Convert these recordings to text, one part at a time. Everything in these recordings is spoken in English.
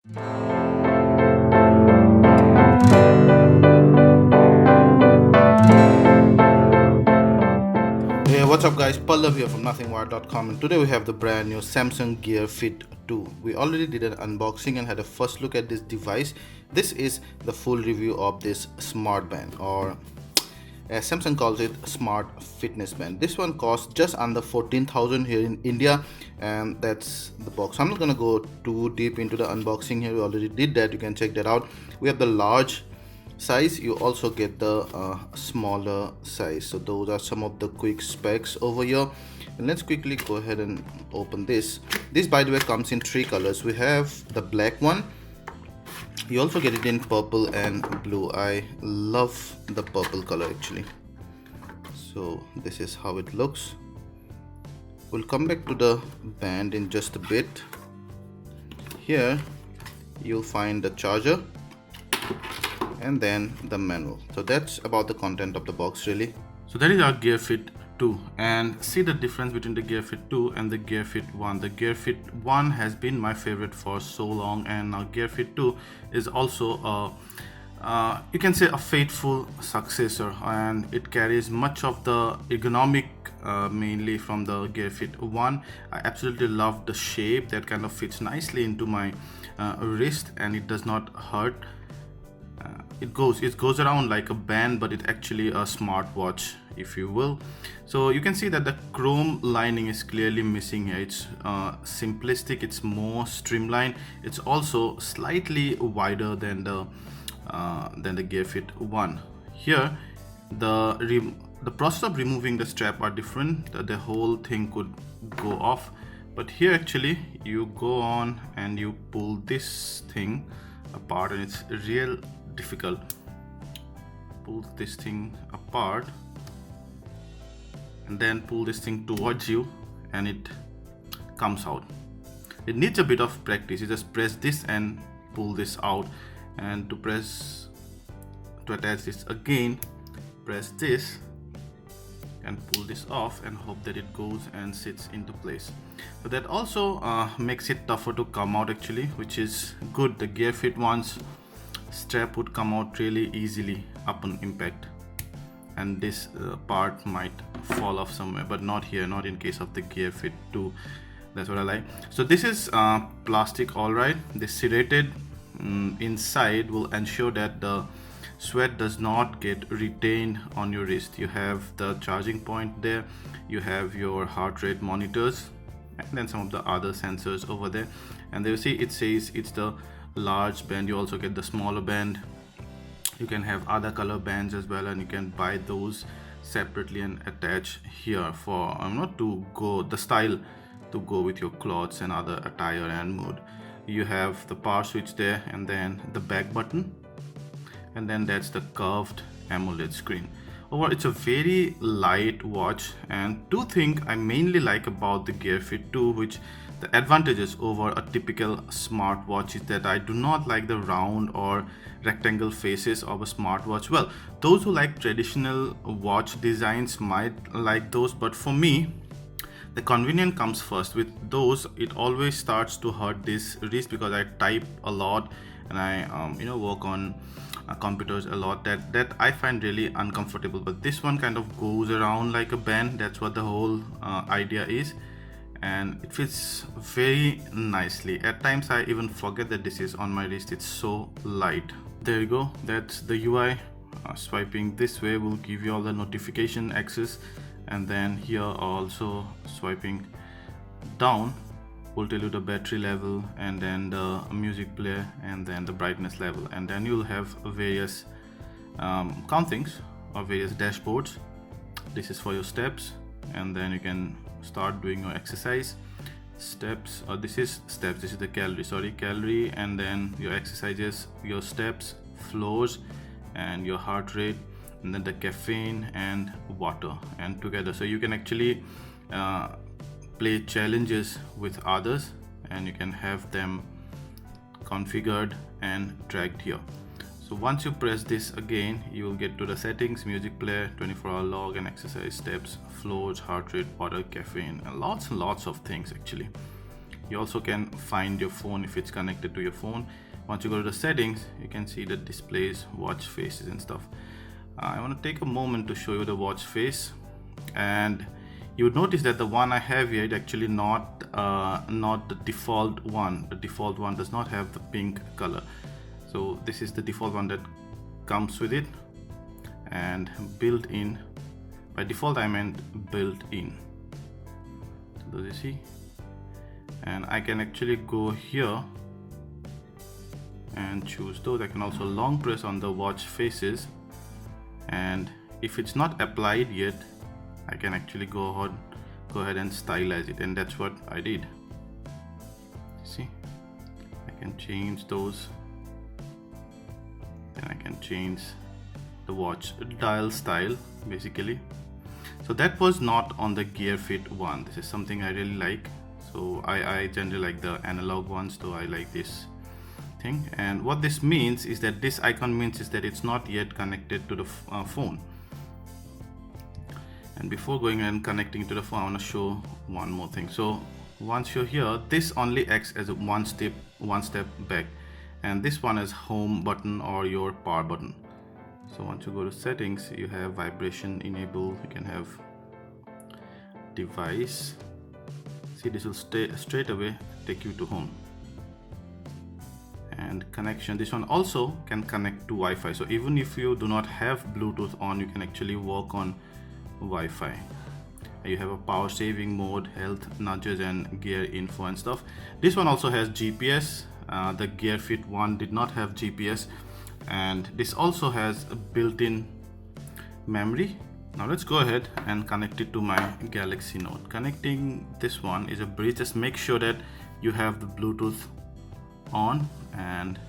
Hey, what's up guys? Pallav here from nothingwire.com, and today we have the brand new Samsung Gear Fit 2. We already did an unboxing and had a first look at this device. This is the full review of this smart band, or as Samsung calls it, smart fitness band. This one costs just under 14,000 here in India, and that's the box. I'm not gonna go too deep into the unboxing here. We already did that. You can check that out. We have the large size. You also get the smaller size. So those are some of the quick specs over here. And let's quickly go ahead and open this. This, by the way, comes in three colors. We have the black one. You also get it in purple and blue. I love the purple color actually. So this is how it looks. We'll come back to the band in just a bit. Here you'll find the charger and then the manual. So that's about the content of the box really. So that is our Gear Fit 2, and see the difference between the Gear Fit 2 and the Gear Fit 1. The Gear Fit 1 has been my favorite for so long, and now Gear Fit 2 is also you can say a faithful successor, and it carries much of the ergonomic mainly from the Gear Fit 1. I absolutely love the shape that kind of fits nicely into my wrist, and it does not hurt. It goes around like a band, but it's actually a smartwatch, if you will. So you can see that the chrome lining is clearly missing here. It's simplistic, it's more streamlined. It's also slightly wider than the Gear Fit 1. Here the process of removing the strap are different. The whole thing could go off, but here actually you go on and you pull this thing apart, and it's real difficult. Pull this thing apart and then pull this thing towards you, and it comes out. It needs a bit of practice. You just press this and pull this out, and to attach this again, press this and pull this off and hope that it goes and sits into place. So that also makes it tougher to come out actually, which is good. The Gear Fit ones strap would come out really easily upon impact, and this part might fall off somewhere, but not here, not in case of the Gear Fit 2. That's what I like. So this is plastic, all right. This serrated inside will ensure that the sweat does not get retained on your wrist. You have the charging point there, you have your heart rate monitors, and then some of the other sensors over there. And there you see it says it's the large band. You also get the smaller band. You can have other color bands as well, and you can buy those separately and attach here for not to go the style to go with your clothes and other attire and mood. You have the power switch there, and then the back button, and then that's the curved AMOLED screen. Overall, it's a very light watch, and two things I mainly like about the Gear Fit 2, which the advantages over a typical smartwatch, is that I do not like the round or rectangle faces of a smartwatch. Well, those who like traditional watch designs might like those, but for me, the convenience comes first. With those, it always starts to hurt this wrist because I type a lot and I work on computers a lot. That I find really uncomfortable. But this one kind of goes around like a band. That's what the whole idea is, and it fits very nicely. At times I even forget that this is on my wrist. It's so light. There you go. That's the UI. Swiping this way will give you all the notification access, and then here also swiping down will tell you the battery level, and then the music player, and then the brightness level, and then you'll have various countings or various dashboards. This is for your steps, and then you can start doing your exercise steps, or this is steps, this is the calorie, and then your exercises, your steps, floors, and your heart rate, and then the caffeine and water, and together. So you can actually play challenges with others, and you can have them configured and tracked here. So once you press this again, you will get to the settings, music player, 24-hour log, and exercise steps, floors, heart rate, water, caffeine, and lots of things actually. You also can find your phone if it's connected to your phone. Once you go to the settings, you can see the displays, watch faces and stuff. I want to take a moment to show you the watch face, and you would notice that the one I have here is actually not the default one. The default one does not have the pink color. So this is the default one that comes with it, and built in. By default I meant built in. So do you see? And I can actually go here and choose those. I can also long press on the watch faces, and if it's not applied yet, I can actually go ahead and stylize it, and that's what I did. See, I can change those, and I can change the watch dial style basically. So that was not on the Gear Fit one. This is something I really like. So I generally like the analog ones, though I like this thing. And what this means is that this icon means is that it's not yet connected to the phone. And before going and connecting to the phone, I want to show one more thing. So once you're here, this only acts as a one step back, and this one is home button or your power button. So once you go to settings, you have vibration enable. You can have device. See, this will straight away take you to home. And connection, this one also can connect to Wi-Fi. So even if you do not have Bluetooth on, you can actually work on Wi-Fi. You have a power saving mode, health nudges, and gear info and stuff. This one also has GPS. The Gear Fit one did not have GPS, and this also has a built-in memory. Now let's go ahead and connect it to my Galaxy Note. Connecting this one is a breeze. Just make sure that you have the Bluetooth on, and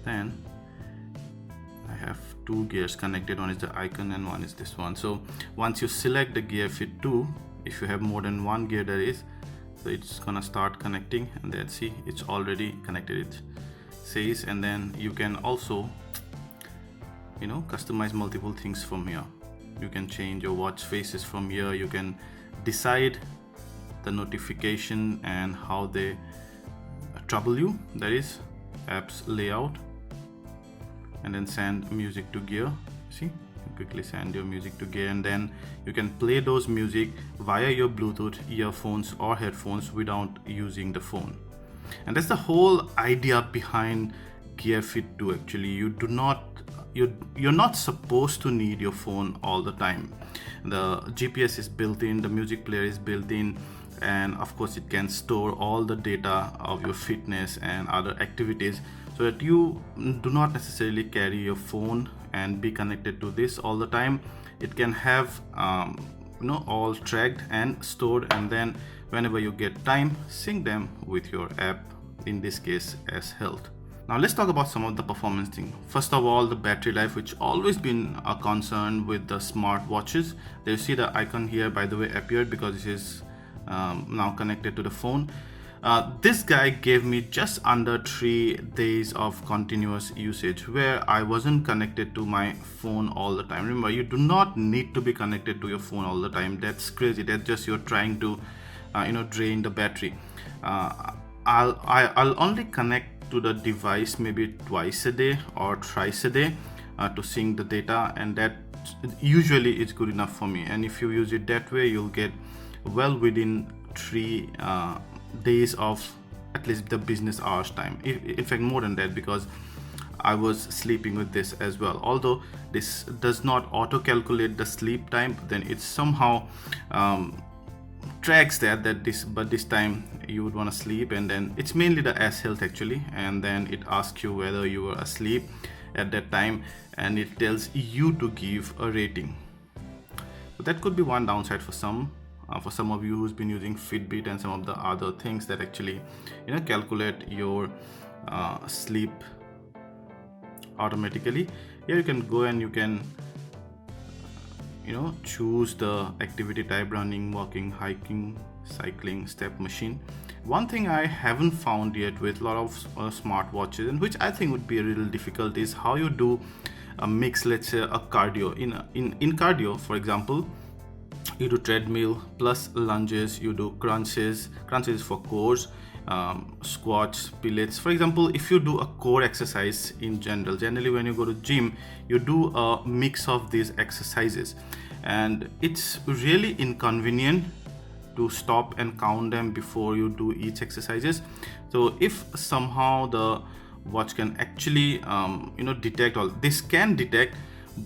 then I have two gears connected. One is the icon and one is this one. So once you select the Gear Fit 2, if you have more than one gear, there is, so it's gonna start connecting, and then see, it's already connected, it says. And then you can also, you know, customize multiple things from here. You can change your watch faces from here. You can decide the notification and how they trouble you, that is apps layout, and then send music to gear. See, you quickly send your music to gear, and then you can play those music via your Bluetooth earphones or headphones without using the phone. And that's the whole idea behind Gear Fit 2. Actually, you're not supposed to need your phone all the time. The GPS is built in, the music player is built in, and of course it can store all the data of your fitness and other activities, so that you do not necessarily carry your phone and be connected to this all the time. It can have all tracked and stored, and then whenever you get time, sync them with your app, in this case as Health. Now let's talk about some of the performance things. First of all, the battery life, which always been a concern with the smart watches. There you see the icon here, by the way, appeared because this is now connected to the phone. This guy gave me just under 3 days of continuous usage, where I wasn't connected to my phone all the time. Remember, you do not need to be connected to your phone all the time. That's crazy. That's just you're trying to drain the battery. I'll only connect to the device maybe twice a day or thrice a day to sync the data, and that usually is good enough for me. And if you use it that way, you'll get well within 3 days of at least the business hours time. In fact, more than that, because I was sleeping with this as well. Although this does not auto calculate the sleep time, but then it somehow tracks that this time you would want to sleep, and then it's mainly the S Health actually, and then it asks you whether you were asleep at that time, and it tells you to give a rating. So that could be one downside for some of you who's been using Fitbit and some of the other things that actually calculate your sleep automatically. Here you can go and you can choose the activity type: running, walking, hiking, cycling, step machine. One thing I haven't found yet with a lot of smart watches, and which I think would be a little difficult, is how you do a mix. Let's say a cardio. In cardio, for example, you do treadmill plus lunges, you do crunches for cores, squats, pilates. For example, if you do a core exercise in generally when you go to gym, you do a mix of these exercises, and it's really inconvenient to stop and count them before you do each exercises. So if somehow the watch can actually detect all this, can detect,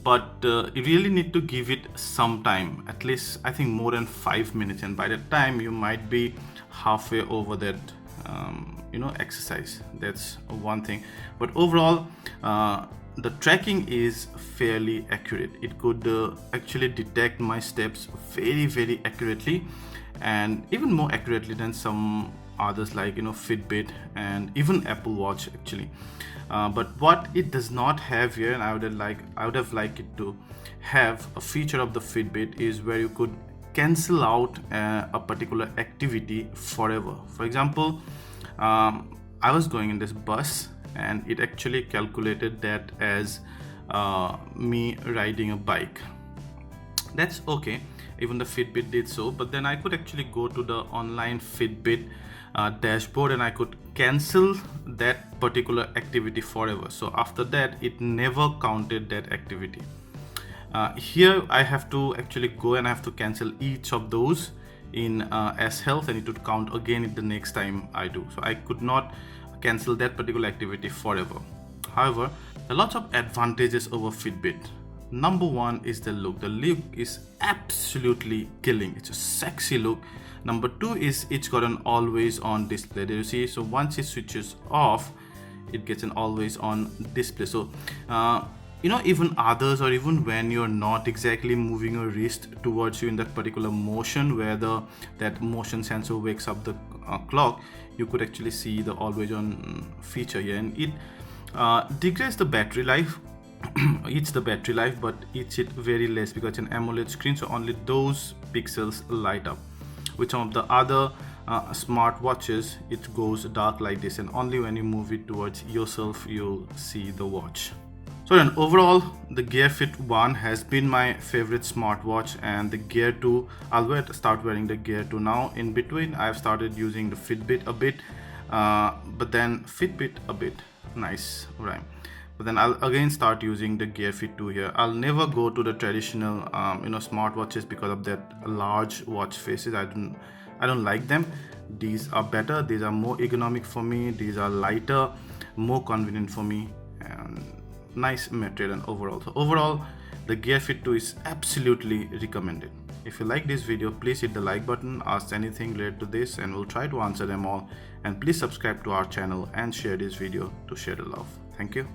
but you really need to give it some time, at least I think more than 5 minutes, and by that time you might be halfway over that exercise. That's one thing. But overall, the tracking is fairly accurate. It could actually detect my steps very accurately, and even more accurately than some others like Fitbit and even Apple Watch actually. But what it does not have here, and I would have liked it to have a feature of the Fitbit, is where you could cancel out a particular activity forever. For example, I was going in this bus and it actually calculated that as me riding a bike. That's okay, even the Fitbit did so, but then I could actually go to the online Fitbit dashboard and I could cancel that particular activity forever. So after that, it never counted that activity. Here I have to actually go and I have to cancel each of those in S Health, and it would count again the next time I do. So I could not cancel that particular activity forever. However, there are lots of advantages over Fitbit. Number one is the look. The look is absolutely killing. It's a sexy look. Number two is it's got an always on display. There you see, so once it switches off, it gets an always on display. So even others, or even when you're not exactly moving your wrist towards you in that particular motion where that motion sensor wakes up the clock, you could actually see the always on feature here, and it degrades the battery life. Eats the battery life, but eats it very less because it's an AMOLED screen, so only those pixels light up. With some of the other smart watches, it goes dark like this, and only when you move it towards yourself you'll see the watch. So then overall, the Gear Fit 1 has been my favorite smartwatch, and the Gear 2, I'll start wearing the Gear 2 now. In between, I've started using the Fitbit a bit, but then Fitbit a bit. Nice rhyme. But then I'll again start using the Gear Fit 2 here. I'll never go to the traditional smartwatches because of that large watch faces. I don't like them. These are better. These are more ergonomic for me. These are lighter, more convenient for me, and nice material and overall. So overall, the Gear Fit 2 is absolutely recommended. If you like this video, please hit the like button, ask anything related to this, and we'll try to answer them all. And please subscribe to our channel and share this video to share the love. Thank you.